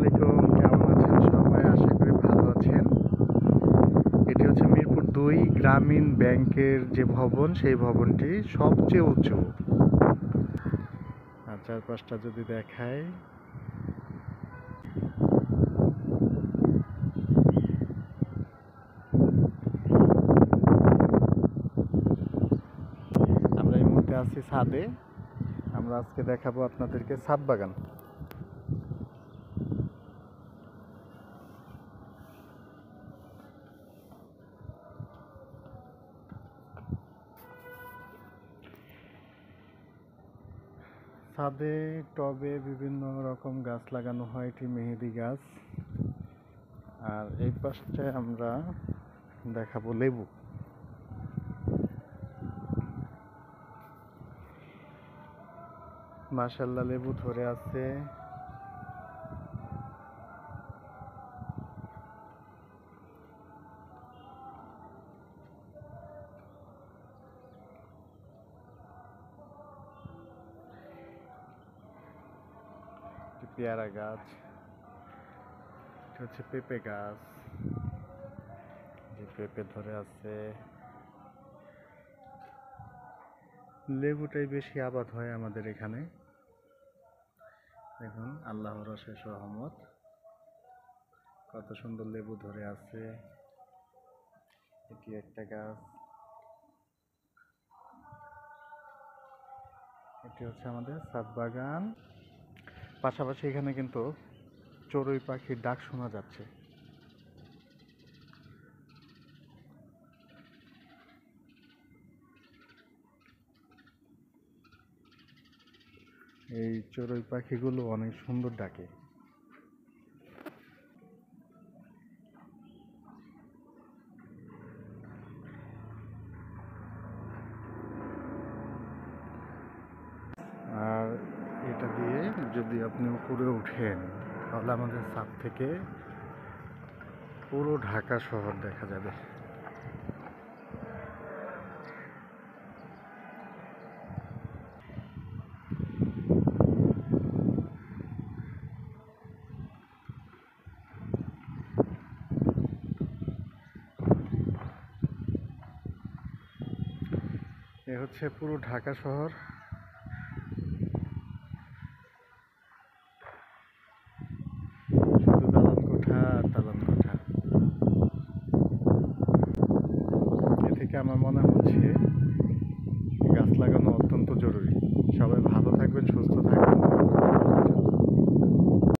আলাইকুম, কেমন আছেন সবাই? আশা করি ভালো আছেন। এটি হচ্ছে মিরপুর 2 গ্রামীণ ব্যাংকের যে ভবন, সেই ভবনটি সবচেয়ে উঁচু। আর চারপাশটা যদি দেখাই, আমরা এই মুহূর্তে আছি ছাদে। আমরা আজকে দেখাবো আপনাদেরকে ছাদ বাগান। ছাদে টবে বিভিন্ন রকম গাছ লাগানো হয়, এটি মেহেদি গাছ। আর এই পাশটায় আমরা দেখাবো লেবু। মাশাআল্লাহ, লেবু ধরে আছে। পেয়ারা গাছ, এটা হচ্ছে পেঁপে গাছ, যে পেঁপে ধরে আছে। লেবুটাই বেশি আবাদ হয় আমাদের এখানে। দেখুন, আল্লাহর অশেষ রহমত, কত সুন্দর লেবু ধরে আছে। এটি একটা গাছ। এটি হচ্ছে আমাদের ছাদ বাগান। পাশাপাশি এখানে কিন্তু চড়ুই পাখির ডাক শোনা যাচ্ছে। এই চড়ুই পাখিগুলো অনেক সুন্দর ডাকে। আর এটা দিয়ে যদি আপনি উপরে উঠেন, তাহলে আমাদের ছাদ থেকে পুরো ঢাকা শহর দেখা যাবে। এ হচ্ছে পুরো ঢাকা শহর।